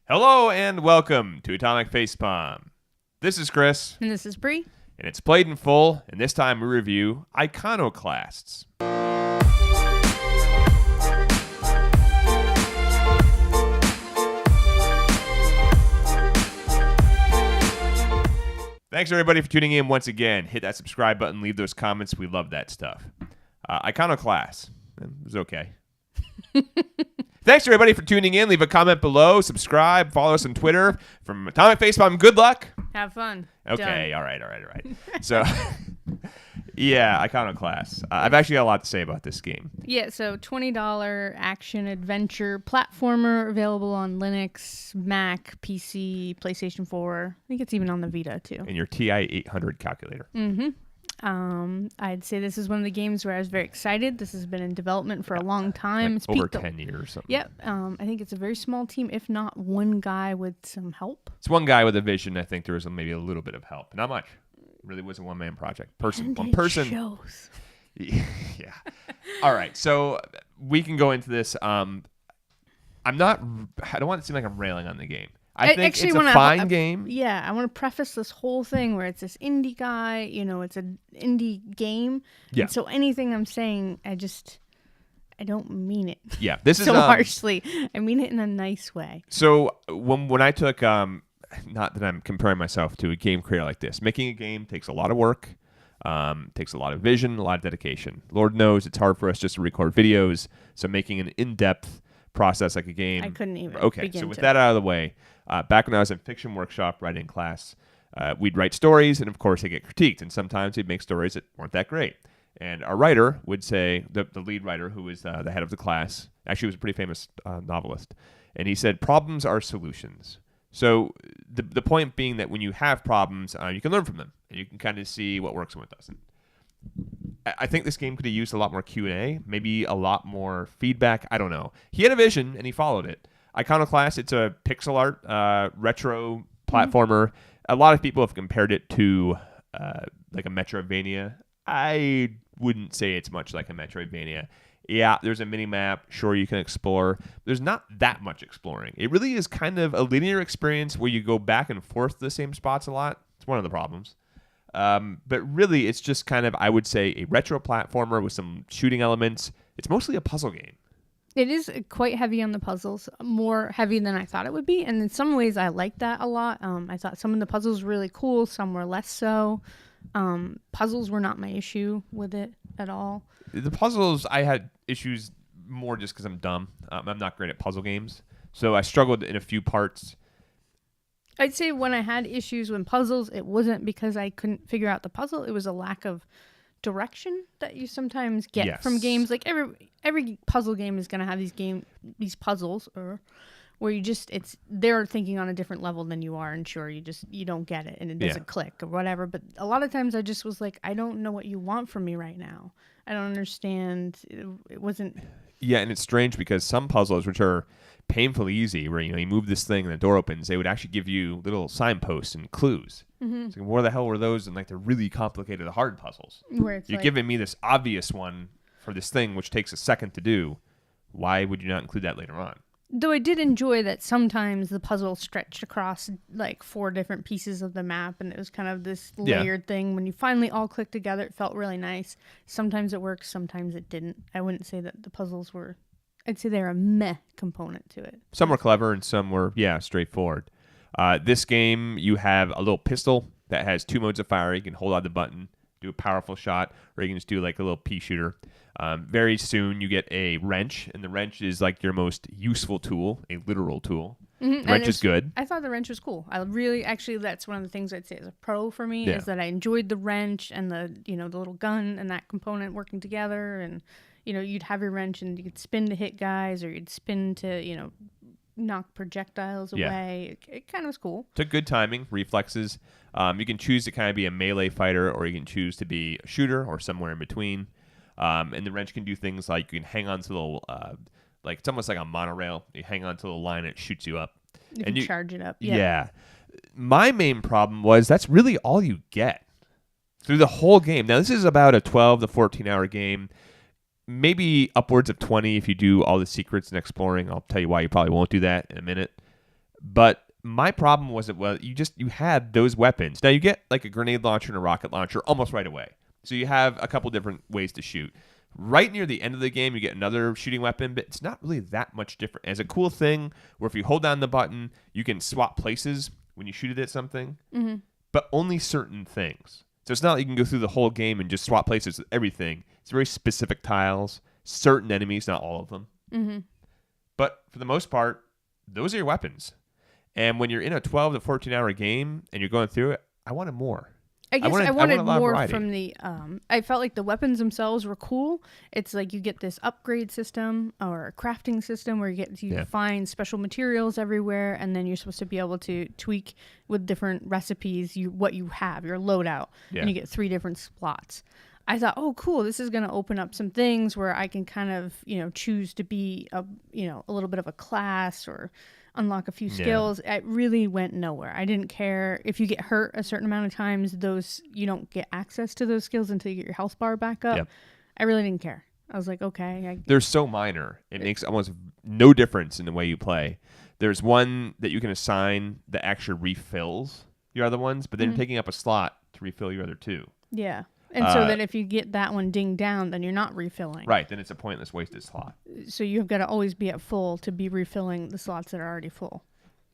Hello and welcome to Atomic Facepalm. This is Chris. And this is Bree. And it's played in full, and this time we review Iconoclasts. Thanks everybody for tuning in once again. Hit that subscribe button, leave those comments. We love that stuff. Iconoclasts. It was okay. Thanks everybody for tuning in. Leave a comment below, subscribe, follow us on Twitter. From Atomic Facepalm, good luck. Have fun. Okay, all right. So, yeah, Iconoclasts. I've actually got a lot to say about this game. Yeah, so $20 action adventure platformer available on Linux, Mac, PC, PlayStation 4. I think it's even on the Vita too. And your TI 800 calculator. Mm-hmm. I'd say this is one of the games where I was very excited. This has been in development for a long time. Like over 10 years or something. Yep. I think it's a very small team, if not one guy with some help. It's one guy with a vision. I think there was maybe a little bit of help. Not much. It really was a one-man project. One person. Shows. Yeah. All right. So we can go into this. I don't want it to seem like I'm railing on the game. I think it's a fine game. Yeah, I want to preface this whole thing where it's this indie guy, it's an indie game. Yeah. And so anything I'm saying, I don't mean it. Yeah, this is so harshly. I mean it in a nice way. So when I took, not that I'm comparing myself to a game creator like this, making a game takes a lot of work, takes a lot of vision, a lot of dedication. Lord knows it's hard for us just to record videos. So making an in-depth process like a game. I couldn't even. Okay, so with that out of the way. Back when I was in fiction workshop writing class, we'd write stories, and of course they get critiqued, and sometimes we'd make stories that weren't that great. And our writer would say, the lead writer, who was the head of the class, actually was a pretty famous novelist, and he said, problems are solutions. So the point being that when you have problems, you can learn from them, and you can kind of see what works and what doesn't. I think this game could have used a lot more Q&A, maybe a lot more feedback. I don't know. He had a vision, and he followed it. Iconoclast, it's a pixel art retro platformer. A lot of people have compared it to like a Metroidvania. I wouldn't say it's much like a Metroidvania. Yeah, there's a mini-map. Sure, you can explore. There's not that much exploring. It really is kind of a linear experience where you go back and forth to the same spots a lot. It's one of the problems. But really, it's just kind of, I would say, a retro platformer with some shooting elements. It's mostly a puzzle game. It is quite heavy on the puzzles, more heavy than I thought it would be. And in some ways, I liked that a lot. I thought some of the puzzles were really cool, some were less so. Puzzles were not my issue with it at all. The puzzles, I had issues more just because I'm dumb. I'm not great at puzzle games. So I struggled in a few parts. I'd say when I had issues with puzzles, it wasn't because I couldn't figure out the puzzle. It was a lack of direction that you sometimes get from games. Like every puzzle game is going to have these puzzles where they're thinking on a different level than you are, and sure, you don't get it and it doesn't click or whatever. But a lot of times I just was like, I don't know what you want from me right now. I don't understand. It wasn't. Yeah, and it's strange because some puzzles, which are painfully easy, where you move this thing and the door opens, they would actually give you little signposts and clues. Mm-hmm. So where the hell were those? And they're really complicated, hard puzzles. You're giving me this obvious one for this thing, which takes a second to do. Why would you not include that later on? Though I did enjoy that sometimes the puzzle stretched across 4 different pieces of the map, and it was kind of this layered thing. When you finally all clicked together, it felt really nice. Sometimes it worked, sometimes it didn't. I wouldn't say that the puzzles were... I'd say they're a meh component to it. Some were clever and some were, straightforward. This game, you have a little pistol that has 2 modes of fire. You can hold on the button, do a powerful shot, or you can just do like a little pea shooter. Very soon you get a wrench, and the wrench is like your most useful tool, a literal tool. Mm-hmm. The wrench is good. I thought the wrench was cool. That's one of the things I'd say is a pro for me, is that I enjoyed the wrench and the little gun and that component working together, and you'd have your wrench and you could spin to hit guys, or you'd spin to knock projectiles away. It kind of was cool. Took good timing, reflexes. You can choose to kind of be a melee fighter, or you can choose to be a shooter, or somewhere in between. And the wrench can do things like you can hang on to the little, it's almost like a monorail. You hang on to the line, and it shoots you up. You can charge it up. Yeah. My main problem was that's really all you get through the whole game. Now, this is about a 12 to 14-hour game. Maybe upwards of 20 if you do all the secrets and exploring. I'll tell you why you probably won't do that in a minute. But my problem was you had those weapons. Now you get like a grenade launcher and a rocket launcher almost right away. So you have a couple different ways to shoot. Right near the end of the game, you get another shooting weapon, but it's not really that much different. As a cool thing where if you hold down the button, you can swap places when you shoot it at something, but only certain things. So it's not like you can go through the whole game and just swap places with everything. It's very specific tiles, certain enemies, not all of them. But for the most part, those are your weapons. And when you're in a 12 to 14 hour game and you're going through it, I wanted more. I guess I wanted more from the. I felt like the weapons themselves were cool. It's like you get this upgrade system or a crafting system where you find special materials everywhere, and then you're supposed to be able to tweak with different recipes what you have, your loadout, and you get 3 different slots. I thought, oh, cool, this is going to open up some things where I can kind of, choose to be a little bit of a class or unlock a few skills. It really went nowhere. I didn't care if you get hurt a certain amount of times, you don't get access to those skills until you get your health bar back up. Yep. I really didn't care. I was like, okay. They're so minor. It makes almost no difference in the way you play. There's one that you can assign that actually refills your other ones, but then picking up a slot to refill your other 2. Yeah. And so that if you get that one dinged down, then you're not refilling. Right. Then it's a pointless wasted slot. So you've got to always be at full to be refilling the slots that are already full.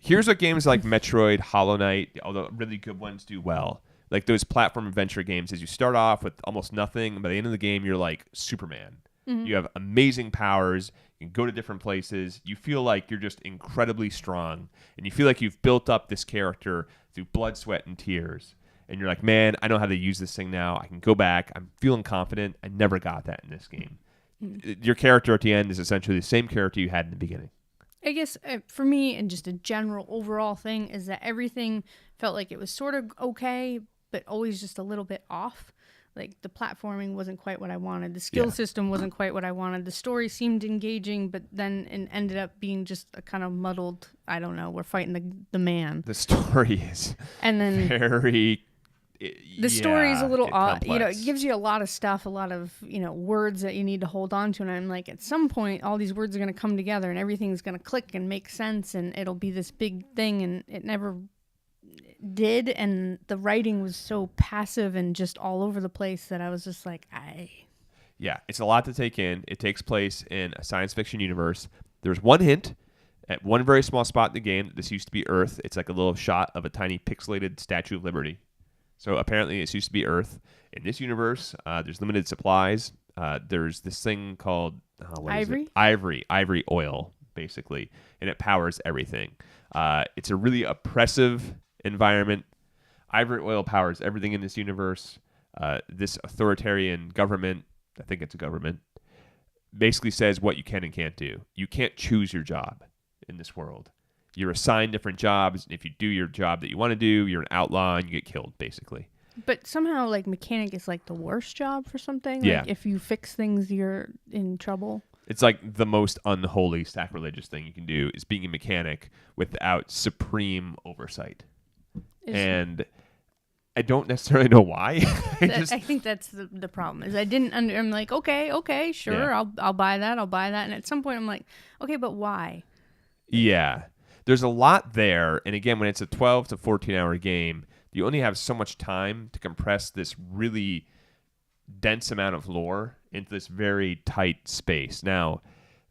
Here's what games like Metroid, Hollow Knight, although really good ones do well. Like those platform adventure games, as you start off with almost nothing, and by the end of the game, you're like Superman. You have amazing powers. You can go to different places. You feel like you're just incredibly strong. And you feel like you've built up this character through blood, sweat, and tears. And you're like, man, I know how to use this thing now. I can go back. I'm feeling confident. I never got that in this game. Your character at the end is essentially the same character you had in the beginning. I guess for me, and just a general overall thing, is that everything felt like it was sort of okay, but always just a little bit off. Like the platforming wasn't quite what I wanted. The skill system wasn't quite what I wanted. The story seemed engaging, but then it ended up being just a kind of muddled, I don't know, we're fighting the man. The story is very... The story is a little odd. It gives you a lot of stuff, a lot of, words that you need to hold on to. And I'm like, at some point, all these words are going to come together and everything's going to click and make sense. And it'll be this big thing. And it never did. And the writing was so passive and just all over the place that I was just like, Yeah, it's a lot to take in. It takes place in a science fiction universe. There's one hint at one very small spot in the game that this used to be Earth. It's like a little shot of a tiny pixelated Statue of Liberty. So apparently this used to be Earth. In this universe, there's limited supplies. There's this thing called ivory? Ivory oil, basically, and it powers everything. It's a really oppressive environment. Ivory oil powers everything in this universe. This authoritarian government, I think it's a government, basically says what you can and can't do. You can't choose your job in this world. You're assigned different jobs. If you do your job that you want to do, you're an outlaw and you get killed, basically. But somehow, like, mechanic is like the worst job for something. Yeah. Like, if you fix things, you're in trouble. It's like the most unholy, sacrilegious thing you can do is being a mechanic without supreme oversight. And I don't necessarily know why. I think that's the problem. Is I didn't. I'm like, okay, sure, yeah. I'll buy that. And at some point, I'm like, okay, but why? Yeah. There's a lot there, and again, when it's a 12 to 14-hour game, you only have so much time to compress this really dense amount of lore into this very tight space. Now,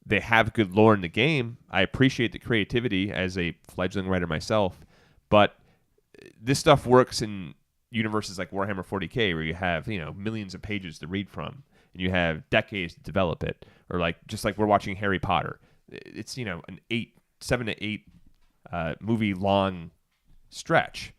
they have good lore in the game. I appreciate the creativity as a fledgling writer myself, but this stuff works in universes like Warhammer 40K, where you have millions of pages to read from, and you have decades to develop it, or just like we're watching Harry Potter. It's an 7 to 8 movie long stretch.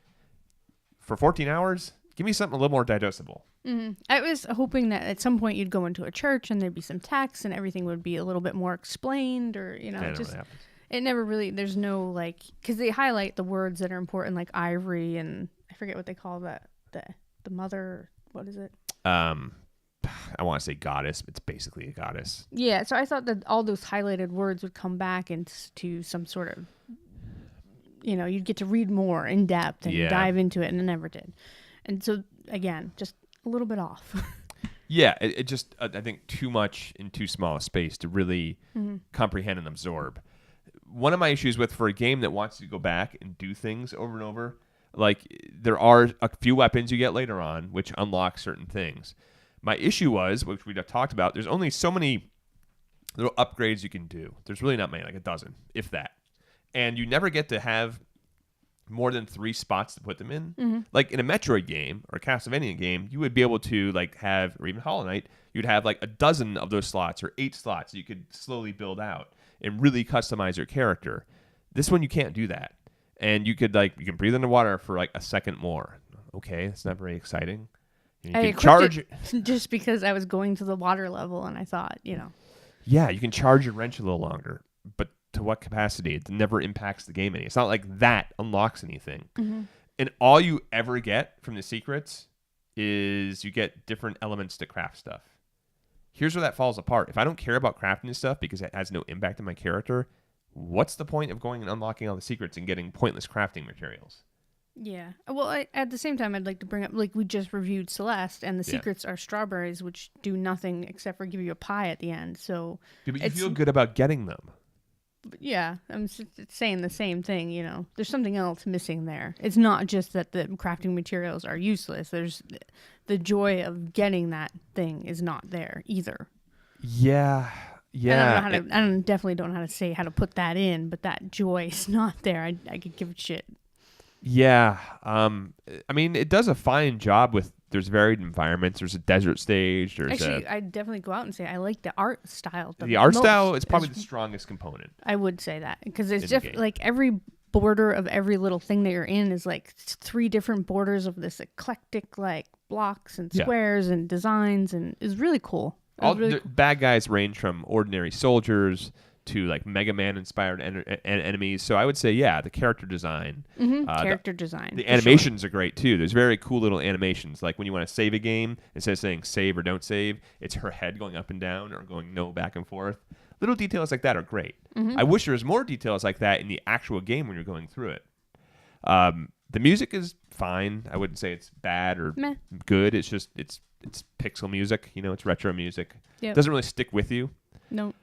For 14 hours, give me something a little more digestible. Mm-hmm. I was hoping that at some point you'd go into a church and there'd be some text and everything would be a little bit more explained, or it never really. There's no because they highlight the words that are important, like ivory, and I forget what they call that. The mother. What is it? I want to say goddess. It's basically a goddess. Yeah, so I thought that all those highlighted words would come back into some sort of, you'd get to read more in depth and dive into it, and it never did. And so, again, just a little bit off. Yeah, it just, I think, too much in too small a space to really comprehend and absorb. one of my issues with for a game that wants to go back and do things over and over, like there are a few weapons you get later on which unlock certain things. My issue was, which we talked about, there's only so many little upgrades you can do. There's really not many, like a dozen, if that. And you never get to have more than 3 spots to put them in. Mm-hmm. Like in a Metroid game or a Castlevania game, you would be able to like have, or even Hollow Knight, you'd have like a dozen of those slots or 8 slots you could slowly build out and really customize your character. This one you can't do that. And you could like, you can breathe underwater for like a second more. Okay, that's not very exciting. You I can charge it just because I was going to the water level and I thought, Yeah, you can charge your wrench a little longer, but to what capacity? It never impacts the game any. It's not like that unlocks anything. Mm-hmm. And all you ever get from the secrets is you get different elements to craft stuff. Here's where that falls apart. If I don't care about crafting stuff because it has no impact on my character, what's the point of going and unlocking all the secrets and getting pointless crafting materials? Yeah. Well, at the same time, I'd like to bring up, like, we just reviewed Celeste, and the secrets are strawberries, which do nothing except for give you a pie at the end. So, yeah, but you feel good about getting them. Yeah, I'm saying the same thing, There's something else missing there. It's not just that the crafting materials are useless. There's the joy of getting that thing is not there either. Yeah. Yeah. I definitely don't know how to say how to put that in, but that joy is not there. I could give a shit. Yeah. I mean, it does a fine job with, there's varied environments. There's a desert stage. Actually, I'd definitely go out and say I like the art style. The art style is probably the strongest component. I would say that because it's just like every border of every little thing that you're in is like 3 different borders of this eclectic like blocks and squares and designs, and it's really cool. All really cool. Bad guys range from ordinary soldiers to like Mega Man inspired enemies. So I would say, the character design. Character design. The animations are great too. There's very cool little animations. Like when you want to save a game, instead of saying save or don't save, it's her head going up and down or going back and forth. Little details like that are great. Mm-hmm. I wish there was more details like that in the actual game when you're going through it. The music is fine. I wouldn't say it's bad or good. It's just, it's pixel music. It's retro music. Yep. It doesn't really stick with you. No.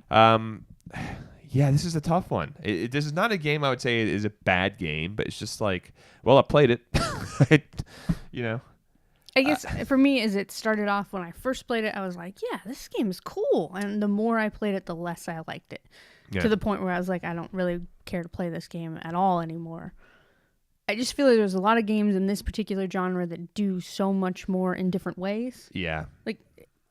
Yeah, this is a tough one. This is not a game I would say is a bad game, but it's just like, well, I played it. I guess for me, as it started off when I first played it, I was like, yeah, this game is cool. And the more I played it, the less I liked it. Yeah. To the point where I was like, I don't really care to play this game at all anymore. I just feel like there's a lot of games in this particular genre that do so much more in different ways. Yeah. Like,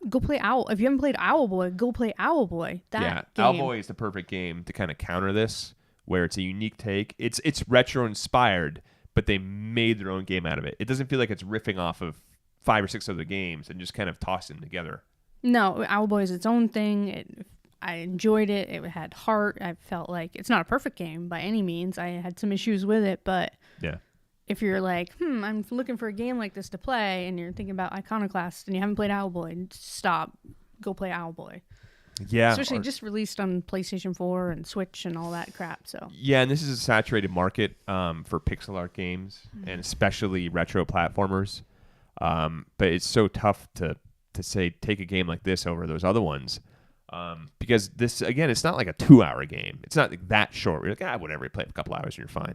go play Owl. If you haven't played Owlboy, go play Owlboy. Game. Owlboy is the perfect game to kind of counter this, where it's a unique take. It's retro inspired, but they made their own game out of it. It doesn't feel like it's riffing off of 5 or 6 other games and just kind of tossing them together. No, Owlboy is its own thing. I enjoyed it. It had heart. I felt like it's not a perfect game by any means. I had some issues with it, but if you're like, I'm looking for a game like this to play, and you're thinking about Iconoclasts and you haven't played Owlboy, stop. Go play Owlboy. Yeah. Especially just released on PlayStation 4 and Switch and all that crap. So yeah, and this is a saturated market for pixel art games, and especially retro platformers. But it's so tough to say take a game like this over those other ones. Because this, again, it's not like a 2-hour game. It's not like that short. You're like, whatever, you play it for a couple hours and you're fine.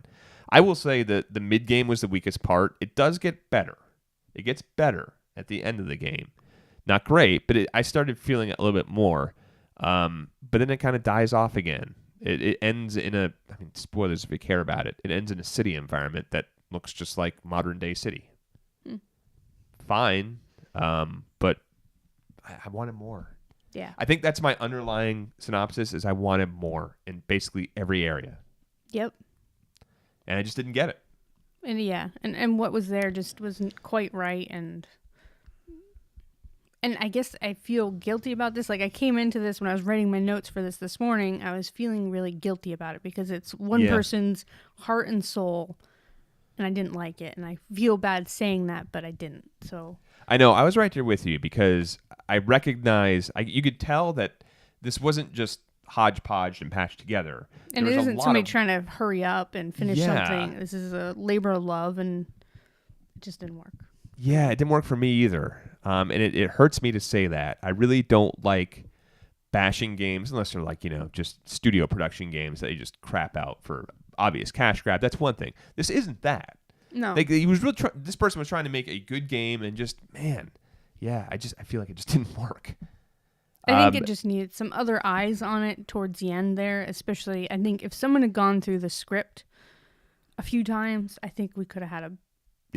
I will say that the mid-game was the weakest part. It does get better. It gets better at the end of the game. Not great, but I started feeling it a little bit more. But then it kind of dies off again. It ends in spoilers if you care about it. It ends in a city environment that looks just like modern-day city. Fine, but I wanted more. Yeah. I think that's my underlying synopsis is I wanted more in basically every area. Yep. And I just didn't get it. And what was there just wasn't quite right, and I guess I feel guilty about this. Like, I came into this when I was writing my notes for this morning, I was feeling really guilty about it because it's one person's heart and soul, and I didn't like it, and I feel bad saying that, but I didn't. So I know, I was right there with you because I recognize, you could tell that this wasn't just hodgepodge and patched together. And it isn't somebody trying to hurry up and finish something. This is a labor of love, and it just didn't work. Yeah, it didn't work for me either. And it hurts me to say that. I really don't like bashing games, unless they're like, just studio production games that you just crap out for obvious cash grab. That's one thing. This isn't that. No. Like, he was really this person was trying to make a good game, and just, man, yeah, I feel like it just didn't work. I think it just needed some other eyes on it towards the end there, especially I think if someone had gone through the script a few times, I think we could have had a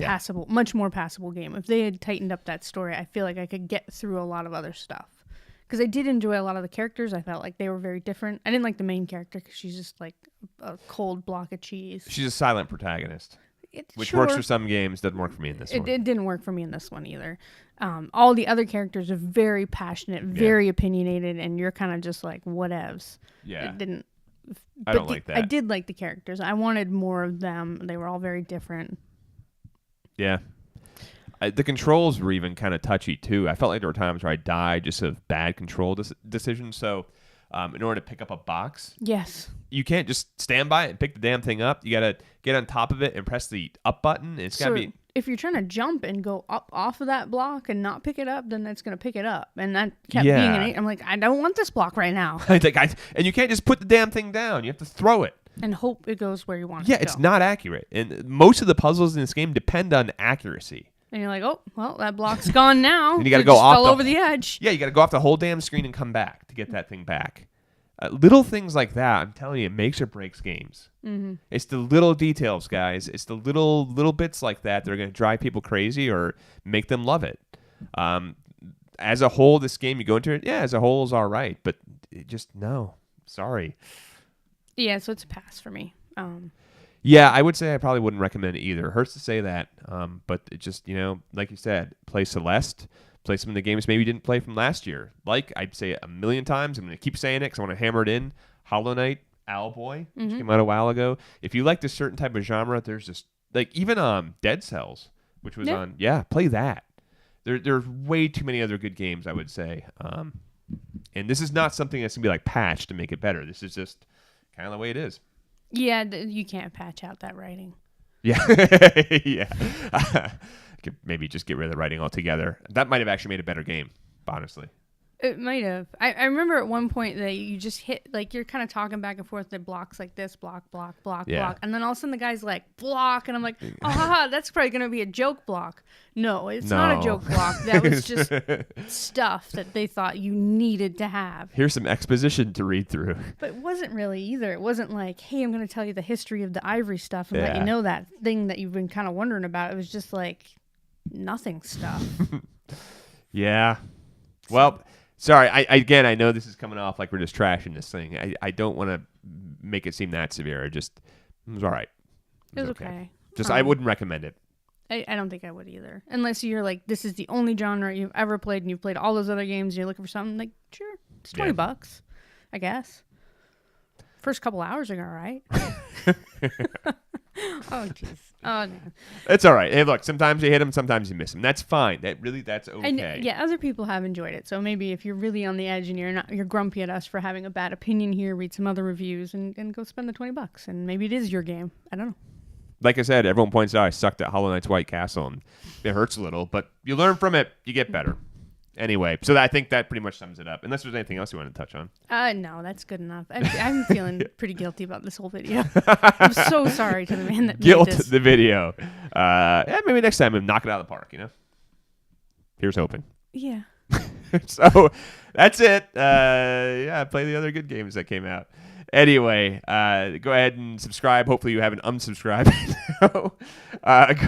passable, much more passable game. If they had tightened up that story, I feel like I could get through a lot of other stuff. Because I did enjoy a lot of the characters. I felt like they were very different. I didn't like the main character because she's just like a cold block of cheese. She's a silent protagonist. Which works for some games, doesn't work for me in this one. It didn't work for me in this one either. All the other characters are very passionate, very opinionated, and you're kind of just like, whatevs. Yeah. It didn't. I don't like that. I did like the characters. I wanted more of them. They were all very different. Yeah. The controls were even kind of touchy, too. I felt like there were times where I died just of bad control decisions. So in order to pick up a box, yes, you can't just stand by it and pick the damn thing up. You got to get on top of it and press the up button. It's got to be... If you're trying to jump and go up off of that block and not pick it up, then that's going to pick it up. And that kept being an 8. I'm like, I don't want this block right now. And you can't just put the damn thing down. You have to throw it. And hope it goes where you want it Yeah, to go. it's not accurate. And most of the puzzles in this game depend on accuracy. And you're like, oh, well, that block's gone now. And you got to go off fell over the edge. Yeah, you got to go off the whole damn screen and come back to get that thing back. Little things like that, I'm telling you, it makes or breaks games. Mm-hmm. It's the little details, guys. It's the little bits like that are going to drive people crazy or make them love it. As a whole, this game, you go into it, as a whole is all right. But no. Sorry. Yeah, so it's a pass for me. Yeah, I would say I probably wouldn't recommend it either. It hurts to say that, but it just, like you said, play Celeste, play some of the games maybe you didn't play from last year. Like, I'd say it a million times. I'm going to keep saying it because I want to hammer it in. Hollow Knight, Owlboy, which came out a while ago. If you like a certain type of genre, there's just, like, even Dead Cells, which was play that. There's way too many other good games, I would say. And this is not something that's going to be, like, patched to make it better. This is just kind of the way it is. Yeah, you can't patch out that writing. Yeah. Yeah. Could maybe just get rid of the writing altogether. That might have actually made a better game, honestly. It might have. I remember at one point that you just hit, like, you're kind of talking back and forth, the blocks like this, block. And then all of a sudden the guy's like, block. And I'm like, that's probably going to be a joke block. No, it's not a joke block. That was just stuff that they thought you needed to have. Here's some exposition to read through. But it wasn't really either. It wasn't like, hey, I'm going to tell you the history of the ivory stuff and let you know that thing that you've been kind of wondering about. It was just like nothing stuff. Yeah. Well... Sorry, I know this is coming off like we're just trashing this thing. I don't want to make it seem that severe. It was all right. It was okay. I wouldn't recommend it. I don't think I would either. Unless you're like, this is the only genre you've ever played and you've played all those other games and you're looking for something, like, sure, it's $20, I guess. First couple hours are all right. Oh, jeez. Oh, no. It's all right. Hey, look, sometimes you hit them, sometimes you miss them. That's fine. That's okay. And, other people have enjoyed it. So maybe if you're really on the edge and you're grumpy at us for having a bad opinion here, read some other reviews and go spend the $20. And maybe it is your game. I don't know. Like I said, everyone points out I sucked at Hollow Knight's White Castle, and it hurts a little, but you learn from it. You get better. Anyway, so I think that pretty much sums it up. Unless there's anything else you want to touch on. No, that's good enough. I'm feeling pretty guilty about this whole video. I'm so sorry to the man that made this. The video. Maybe next time we'll knock it out of the park, Here's hoping. Yeah. So, that's it. Play the other good games that came out. Anyway, go ahead and subscribe. Hopefully you haven't unsubscribed.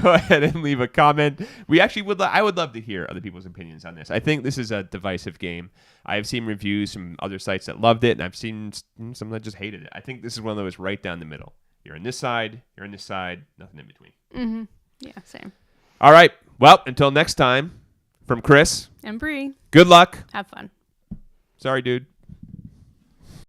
Go ahead and leave a comment. We actually I would love to hear other people's opinions on this. I think this is a divisive game. I've seen reviews from other sites that loved it, and I've seen some that just hated it. I think this is one of those right down the middle. You're in this side, you're in this side, nothing in between. Mm-hmm. Yeah, same. All right. Well, until next time, from Chris and Bree. Good luck. Have fun. Sorry, dude.